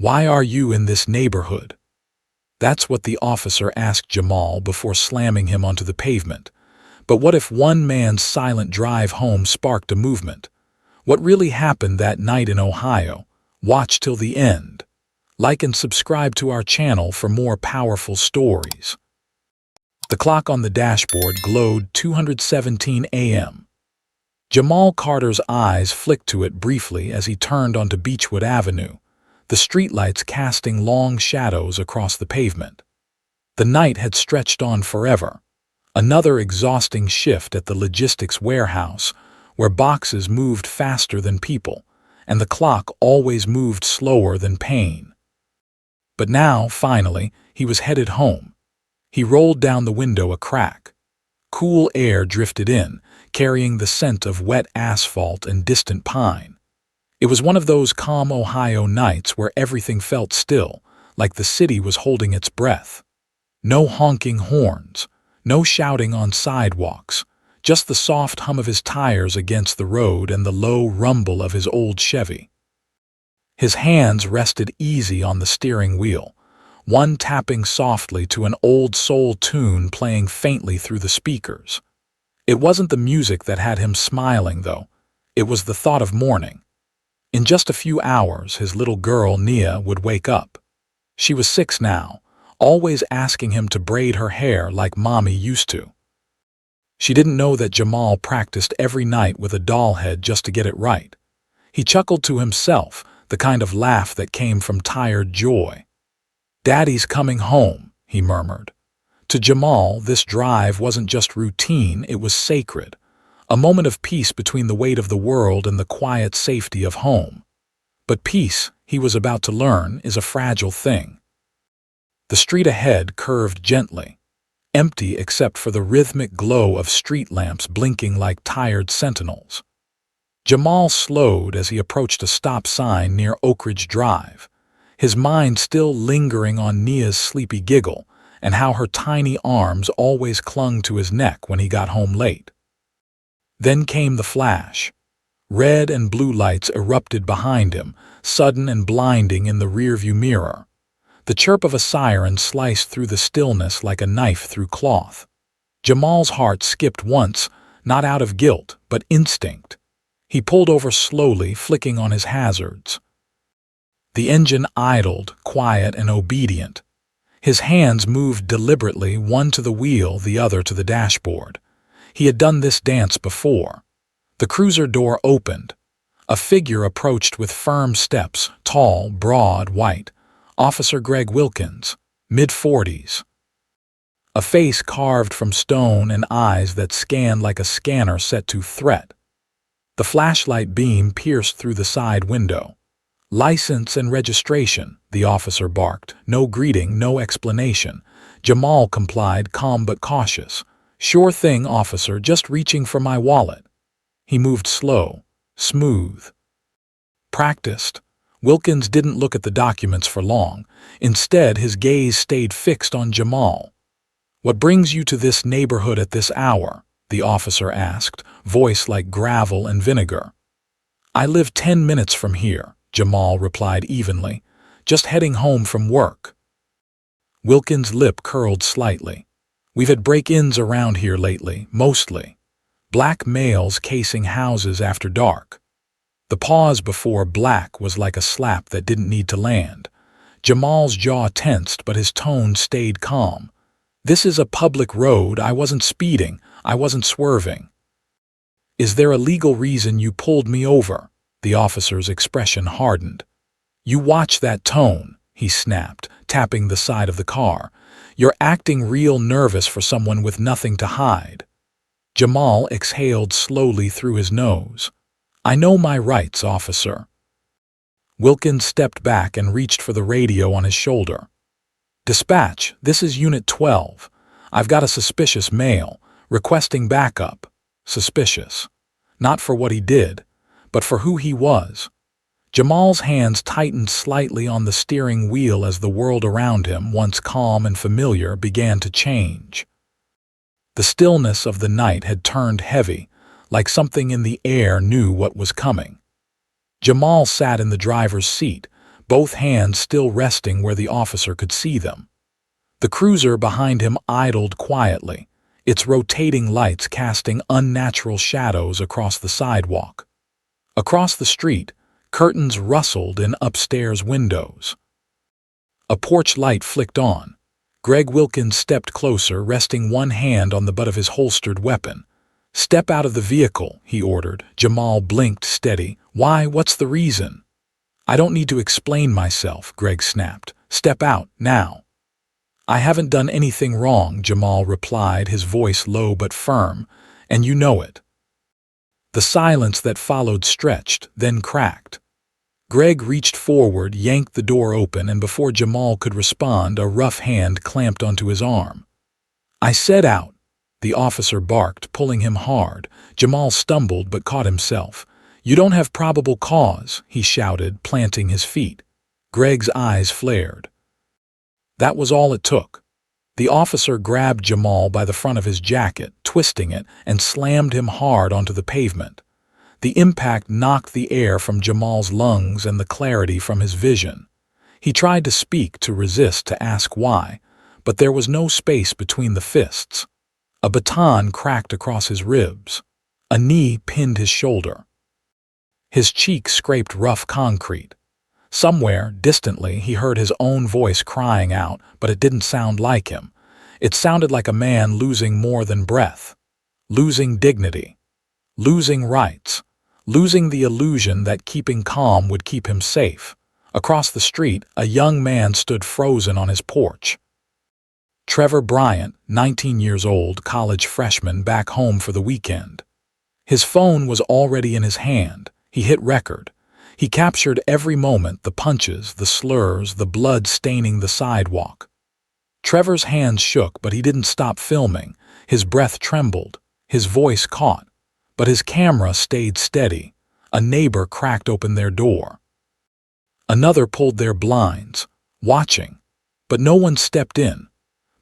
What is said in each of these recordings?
"Why are you in this neighborhood?" That's what the officer asked Jamal before slamming him onto the pavement. But what if one man's silent drive home sparked a movement? What really happened that night in Ohio? Watch till the end. Like and subscribe to our channel for more powerful stories. The clock on the dashboard glowed 2:17 a.m. Jamal Carter's eyes flicked to it briefly as he turned onto Beechwood Avenue, the streetlights casting long shadows across the pavement. The night had stretched on forever. Another exhausting shift at the logistics warehouse, where boxes moved faster than people, and the clock always moved slower than pain. But now, finally, he was headed home. He rolled down the window a crack. Cool air drifted in, carrying the scent of wet asphalt and distant pine. It was one of those calm Ohio nights where everything felt still, like the city was holding its breath. No honking horns, no shouting on sidewalks, just the soft hum of his tires against the road and the low rumble of his old Chevy. His hands rested easy on the steering wheel, one tapping softly to an old soul tune playing faintly through the speakers. It wasn't the music that had him smiling, though. It was the thought of morning. In just a few hours, his little girl, Nia, would wake up. She was 6 now, always asking him to braid her hair like Mommy used to. She didn't know that Jamal practiced every night with a doll head just to get it right. He chuckled to himself, the kind of laugh that came from tired joy. "Daddy's coming home," he murmured. To Jamal, this drive wasn't just routine, it was sacred. A moment of peace between the weight of the world and the quiet safety of home. But peace, he was about to learn, is a fragile thing. The street ahead curved gently, empty except for the rhythmic glow of street lamps blinking like tired sentinels. Jamal slowed as he approached a stop sign near Oak Ridge Drive, his mind still lingering on Nia's sleepy giggle and how her tiny arms always clung to his neck when he got home late. Then came the flash. Red and blue lights erupted behind him, sudden and blinding in the rearview mirror. The chirp of a siren sliced through the stillness like a knife through cloth. Jamal's heart skipped once, not out of guilt, but instinct. He pulled over slowly, flicking on his hazards. The engine idled, quiet and obedient. His hands moved deliberately, one to the wheel, the other to the dashboard. He had done this dance before. The cruiser door opened. A figure approached with firm steps, tall, broad, white. Officer Greg Wilkins, mid-40s. A face carved from stone and eyes that scanned like a scanner set to threat. The flashlight beam pierced through the side window. "License and registration," the officer barked. No greeting, no explanation. Jamal complied, calm but cautious. "Sure thing, officer, just reaching for my wallet." He moved slow, smooth. Practiced. Wilkins didn't look at the documents for long. Instead, his gaze stayed fixed on Jamal. "What brings you to this neighborhood at this hour?" the officer asked, voice like gravel and vinegar. "I live 10 minutes from here," Jamal replied evenly. "Just heading home from work." Wilkins' lip curled slightly. "We've had break-ins around here lately, mostly. Black males casing houses after dark." The pause before black was like a slap that didn't need to land. Jamal's jaw tensed, but his tone stayed calm. "This is a public road. I wasn't speeding. I wasn't swerving." "Is there a legal reason you pulled me over?" The officer's expression hardened. "You watch that tone," he snapped, tapping the side of the car. "You're acting real nervous for someone with nothing to hide." Jamal exhaled slowly through his nose. "I know my rights, officer." Wilkins stepped back and reached for the radio on his shoulder. "Dispatch, this is Unit 12. I've got a suspicious male, requesting backup." Suspicious. Not for what he did, but for who he was. Jamal's hands tightened slightly on the steering wheel as the world around him, once calm and familiar, began to change. The stillness of the night had turned heavy, like something in the air knew what was coming. Jamal sat in the driver's seat, both hands still resting where the officer could see them. The cruiser behind him idled quietly, its rotating lights casting unnatural shadows across the sidewalk. Across the street, curtains rustled in upstairs windows. A porch light flicked on. Greg Wilkins stepped closer, resting one hand on the butt of his holstered weapon. "Step out of the vehicle," he ordered. Jamal blinked steady. "Why? What's the reason?" "I don't need to explain myself," Greg snapped. "Step out, now." "I haven't done anything wrong," Jamal replied, his voice low but firm, "and you know it." The silence that followed stretched, then cracked. Greg reached forward, yanked the door open, and before Jamal could respond, a rough hand clamped onto his arm. "I said out," the officer barked, pulling him hard. Jamal stumbled but caught himself. "You don't have probable cause," he shouted, planting his feet. Greg's eyes flared. That was all it took. The officer grabbed Jamal by the front of his jacket, twisting it, and slammed him hard onto the pavement. The impact knocked the air from Jamal's lungs and the clarity from his vision. He tried to speak, to resist, to ask why, but there was no space between the fists. A baton cracked across his ribs. A knee pinned his shoulder. His cheek scraped rough concrete. Somewhere, distantly, he heard his own voice crying out, but it didn't sound like him. It sounded like a man losing more than breath. Losing dignity. Losing rights. Losing the illusion that keeping calm would keep him safe. Across the street, a young man stood frozen on his porch. Trevor Bryant, 19 years old, college freshman, back home for the weekend. His phone was already in his hand. He hit record. He captured every moment, the punches, the slurs, the blood staining the sidewalk. Trevor's hands shook, but he didn't stop filming. His breath trembled. His voice caught. But his camera stayed steady. A neighbor cracked open their door. Another pulled their blinds, watching. But no one stepped in.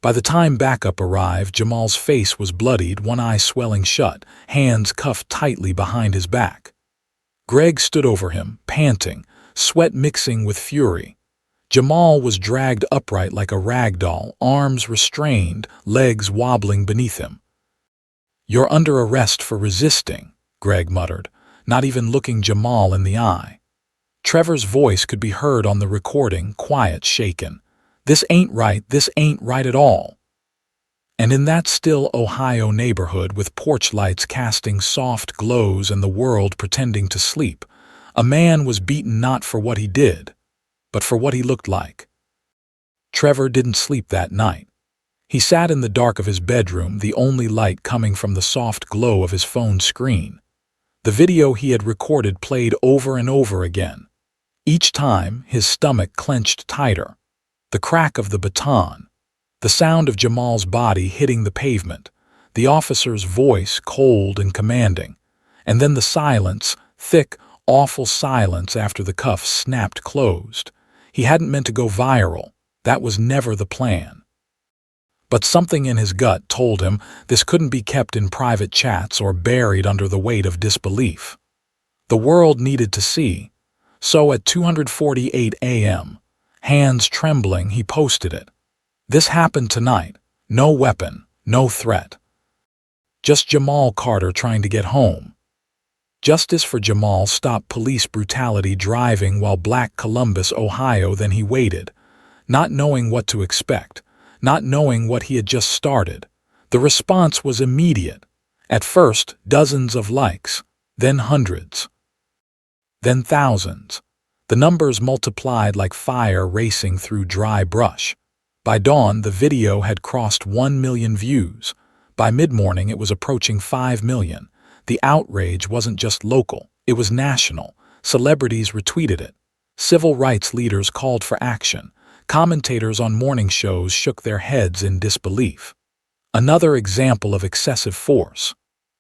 By the time backup arrived, Jamal's face was bloodied, one eye swelling shut, hands cuffed tightly behind his back. Greg stood over him, panting, sweat mixing with fury. Jamal was dragged upright like a rag doll, arms restrained, legs wobbling beneath him. "You're under arrest for resisting," Greg muttered, not even looking Jamal in the eye. Trevor's voice could be heard on the recording, quiet, shaken. "This ain't right at all." And in that still Ohio neighborhood, with porch lights casting soft glows and the world pretending to sleep, a man was beaten not for what he did, but for what he looked like. Trevor didn't sleep that night. He sat in the dark of his bedroom, the only light coming from the soft glow of his phone screen. The video he had recorded played over and over again. Each time, his stomach clenched tighter. The crack of the baton. The sound of Jamal's body hitting the pavement, the officer's voice cold and commanding, and then the silence, thick, awful silence after the cuffs snapped closed. He hadn't meant to go viral. That was never the plan. But something in his gut told him this couldn't be kept in private chats or buried under the weight of disbelief. The world needed to see. So at 2:48 a.m., hands trembling, he posted it. "This happened tonight. No weapon, no threat. Just Jamal Carter trying to get home." Justice for Jamal stopped police brutality driving while Black Columbus, Ohio. Then he waited, not knowing what to expect, not knowing what he had just started. The response was immediate. At first, dozens of likes, then hundreds, then thousands. The numbers multiplied like fire racing through dry brush. By dawn, the video had crossed 1 million views. By mid-morning, it was approaching 5 million. The outrage wasn't just local, it was national. Celebrities retweeted it. Civil rights leaders called for action. Commentators on morning shows shook their heads in disbelief. Another example of excessive force.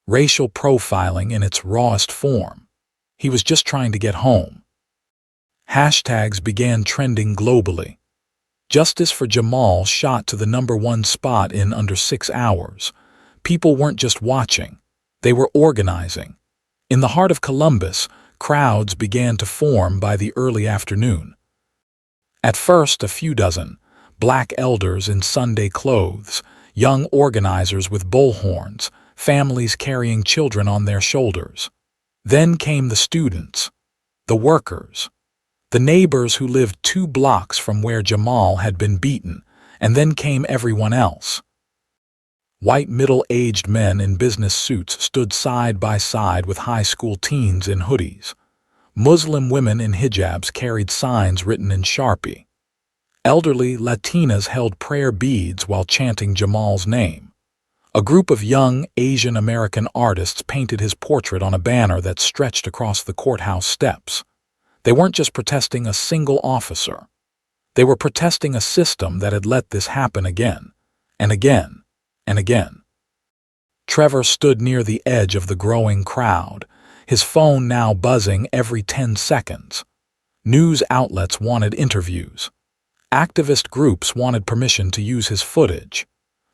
Racial profiling in its rawest form. He was just trying to get home. Hashtags began trending globally. Justice for Jamal shot to the #1 spot in under 6 hours. People weren't just watching, they were organizing. In the heart of Columbus, crowds began to form by the early afternoon. At first, a few dozen, black elders in Sunday clothes, young organizers with bullhorns, families carrying children on their shoulders. Then came the students, the workers, the neighbors who lived 2 blocks from where Jamal had been beaten, and then came everyone else. White middle-aged men in business suits stood side by side with high school teens in hoodies. Muslim women in hijabs carried signs written in Sharpie. Elderly Latinas held prayer beads while chanting Jamal's name. A group of young Asian American artists painted his portrait on a banner that stretched across the courthouse steps. They weren't just protesting a single officer. They were protesting a system that had let this happen again, and again, and again. Trevor stood near the edge of the growing crowd, his phone now buzzing every 10 seconds. News outlets wanted interviews. Activist groups wanted permission to use his footage.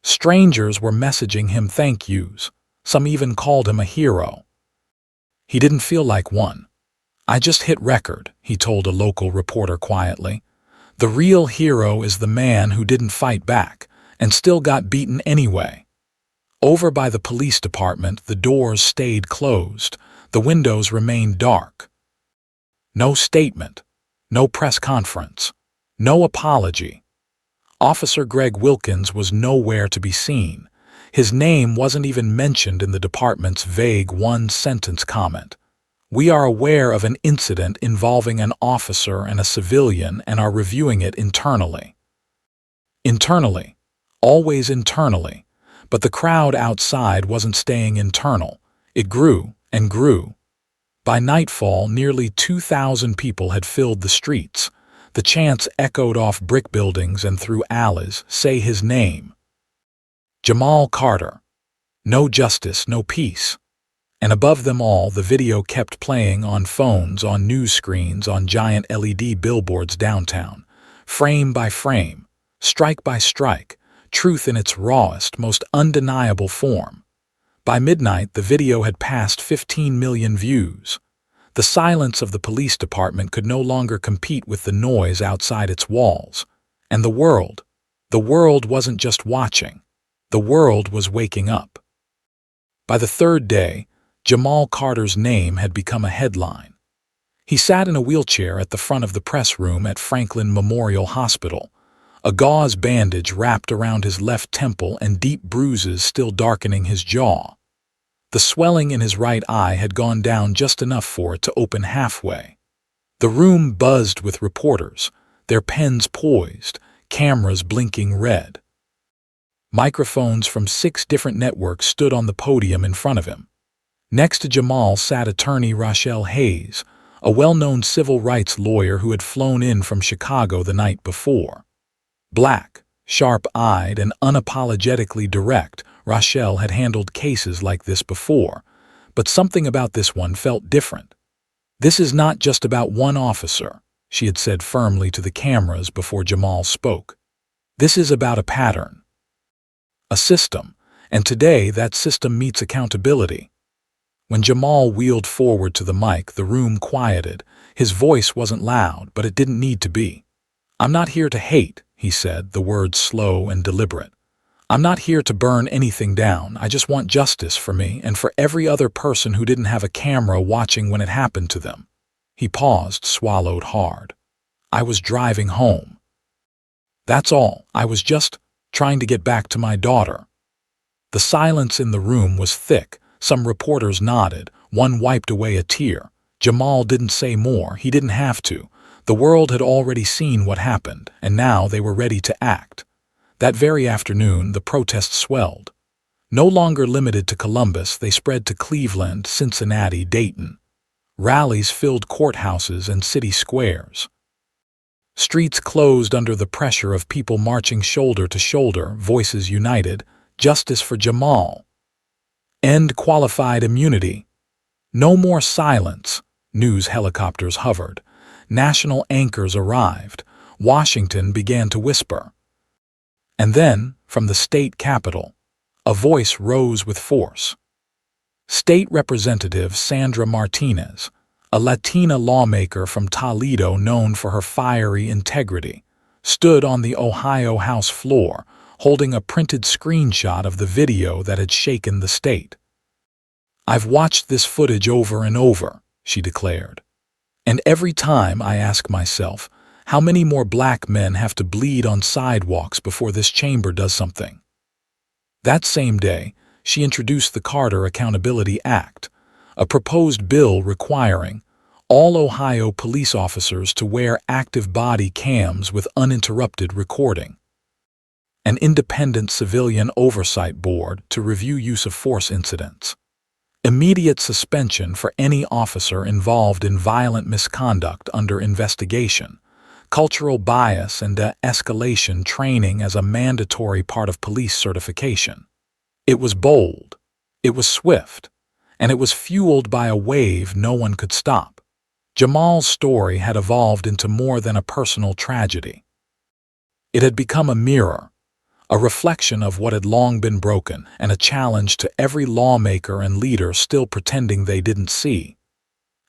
Strangers were messaging him thank yous. Some even called him a hero. He didn't feel like one. "I just hit record," he told a local reporter quietly. "The real hero is the man who didn't fight back and still got beaten anyway." Over by the police department, the doors stayed closed. The windows remained dark. No statement, no press conference, no apology. Officer Greg Wilkins was nowhere to be seen. His name wasn't even mentioned in the department's vague one-sentence comment. "We are aware of an incident involving an officer and a civilian and are reviewing it internally." Internally. Always internally. But the crowd outside wasn't staying internal. It grew and grew. By nightfall, nearly 2,000 people had filled the streets. The chants echoed off brick buildings and through alleys, "Say his name. Jamal Carter. No justice, no peace." And above them all, the video kept playing on phones, on news screens, on giant LED billboards downtown. Frame by frame, strike by strike, truth in its rawest, most undeniable form. By midnight, the video had passed 15 million views. The silence of the police department could no longer compete with the noise outside its walls. And the world wasn't just watching. The world was waking up. By the third day, Jamal Carter's name had become a headline. He sat in a wheelchair at the front of the press room at Franklin Memorial Hospital, a gauze bandage wrapped around his left temple and deep bruises still darkening his jaw. The swelling in his right eye had gone down just enough for it to open halfway. The room buzzed with reporters, their pens poised, cameras blinking red. Microphones from 6 different networks stood on the podium in front of him. Next to Jamal sat attorney Rochelle Hayes, a well-known civil rights lawyer who had flown in from Chicago the night before. Black, sharp-eyed, and unapologetically direct, Rochelle had handled cases like this before, but something about this one felt different. "This is not just about one officer," she had said firmly to the cameras before Jamal spoke. "This is about a pattern, a system, and today that system meets accountability." When Jamal wheeled forward to the mic, the room quieted. His voice wasn't loud, but it didn't need to be. "I'm not here to hate," he said, the words slow and deliberate. "I'm not here to burn anything down. I just want justice for me and for every other person who didn't have a camera watching when it happened to them." He paused, swallowed hard. "I was driving home. That's all. I was just trying to get back to my daughter." The silence in the room was thick. Some reporters nodded. One wiped away a tear. Jamal didn't say more. He didn't have to. The world had already seen what happened, and now they were ready to act. That very afternoon, the protests swelled. No longer limited to Columbus, they spread to Cleveland, Cincinnati, Dayton. Rallies filled courthouses and city squares. Streets closed under the pressure of people marching shoulder to shoulder, voices united. Justice for Jamal. End qualified immunity. No more silence. News helicopters hovered. National anchors arrived. Washington began to whisper. And then, from the state capitol, a voice rose with force. State Representative Sandra Martinez, a Latina lawmaker from Toledo known for her fiery integrity, stood on the Ohio House floor, holding a printed screenshot of the video that had shaken the state. "I've watched this footage over and over," she declared. "And every time I ask myself, how many more black men have to bleed on sidewalks before this chamber does something?" That same day, she introduced the Carter Accountability Act, a proposed bill requiring all Ohio police officers to wear active body cams with uninterrupted recording, an independent civilian oversight board to review use of force incidents, immediate suspension for any officer involved in violent misconduct under investigation, cultural bias and de-escalation training as a mandatory part of police certification. It was bold, it was swift, and it was fueled by a wave no one could stop. Jamal's story had evolved into more than a personal tragedy. It had become a mirror, a reflection of what had long been broken, and a challenge to every lawmaker and leader still pretending they didn't see.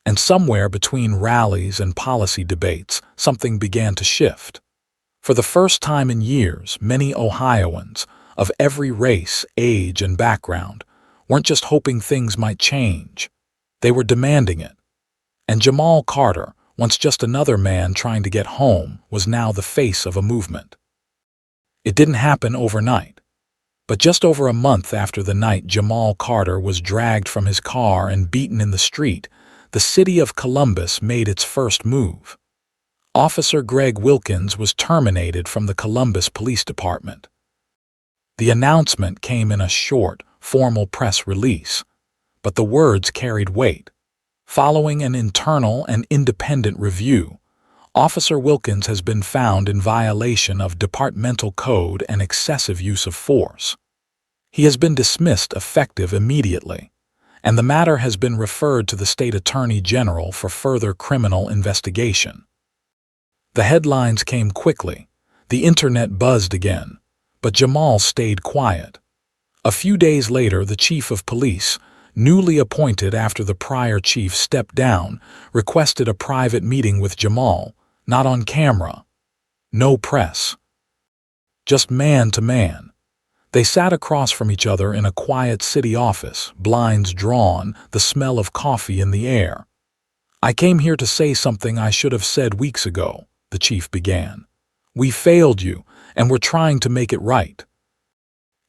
And somewhere between rallies and policy debates, something began to shift. For the first time in years, many Ohioans, of every race, age, and background, weren't just hoping things might change. They were demanding it. And Jamal Carter, once just another man trying to get home, was now the face of a movement. It didn't happen overnight. But just over a month after the night Jamal Carter was dragged from his car and beaten in the street, the city of Columbus made its first move. Officer Greg Wilkins was terminated from the Columbus Police Department. The announcement came in a short, formal press release, but the words carried weight. Following an internal and independent review, Officer Wilkins has been found in violation of departmental code and excessive use of force. He has been dismissed effective immediately, and the matter has been referred to the state attorney general for further criminal investigation. The headlines came quickly, the internet buzzed again, but Jamal stayed quiet. A few days later, the chief of police, newly appointed after the prior chief stepped down, requested a private meeting with Jamal, not on camera. No press. Just man to man. They sat across from each other in a quiet city office, blinds drawn, the smell of coffee in the air. "I came here to say something I should have said weeks ago," the chief began. "We failed you, and we're trying to make it right."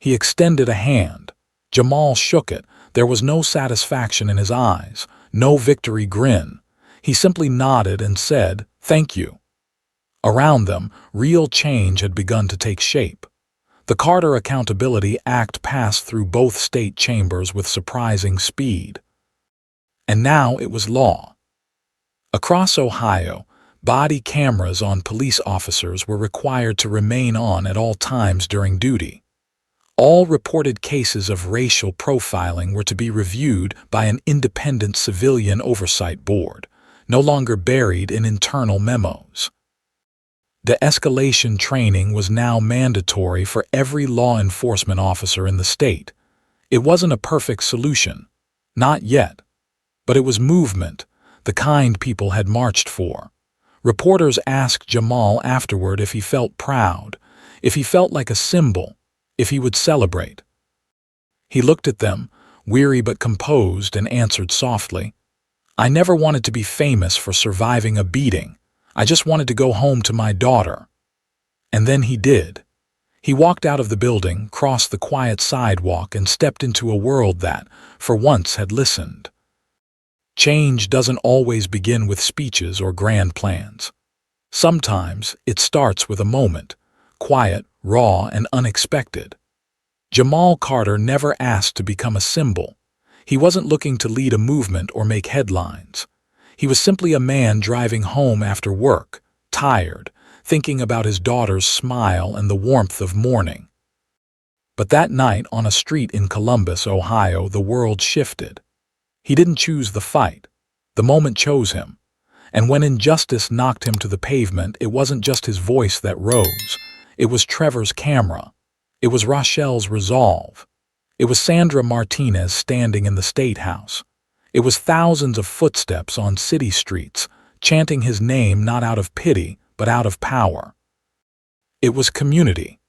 He extended a hand. Jamal shook it. There was no satisfaction in his eyes, no victory grin. He simply nodded and said, "Thank you." Around them, real change had begun to take shape. The Carter Accountability Act passed through both state chambers with surprising speed. And now it was law. Across Ohio, body cameras on police officers were required to remain on at all times during duty. All reported cases of racial profiling were to be reviewed by an independent civilian oversight board, no longer buried in internal memos. De-escalation training was now mandatory for every law enforcement officer in the state. It wasn't a perfect solution, not yet, but it was movement, the kind people had marched for. Reporters asked Jamal afterward if he felt proud, if he felt like a symbol, if he would celebrate. He looked at them, weary but composed, and answered softly, "I never wanted to be famous for surviving a beating. I just wanted to go home to my daughter." And then he did. He walked out of the building, crossed the quiet sidewalk, and stepped into a world that, for once, had listened. Change doesn't always begin with speeches or grand plans. Sometimes it starts with a moment, quiet, raw, and unexpected. Jamal Carter never asked to become a symbol. He wasn't looking to lead a movement or make headlines. He was simply a man driving home after work, tired, thinking about his daughter's smile and the warmth of morning. But that night on a street in Columbus, Ohio, the world shifted. He didn't choose the fight. The moment chose him. And when injustice knocked him to the pavement, it wasn't just his voice that rose. It was Trevor's camera. It was Rochelle's resolve. It was Sandra Martinez standing in the State House. It was thousands of footsteps on city streets, chanting his name not out of pity, but out of power. It was community.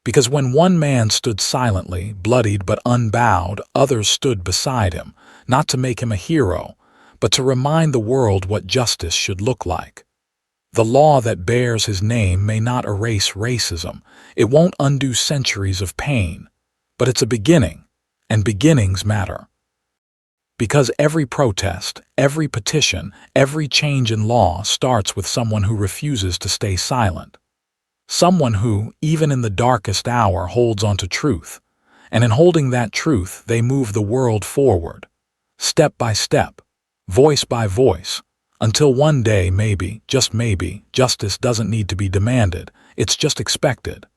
Because when one man stood silently, bloodied but unbowed, others stood beside him, not to make him a hero, but to remind the world what justice should look like. The law that bears his name may not erase racism. It won't undo centuries of pain. But it's a beginning, and beginnings matter. Because every protest, every petition, every change in law starts with someone who refuses to stay silent. Someone who, even in the darkest hour, holds on to truth. And in holding that truth, they move the world forward, step by step, voice by voice, until one day, maybe, just maybe, justice doesn't need to be demanded, it's just expected.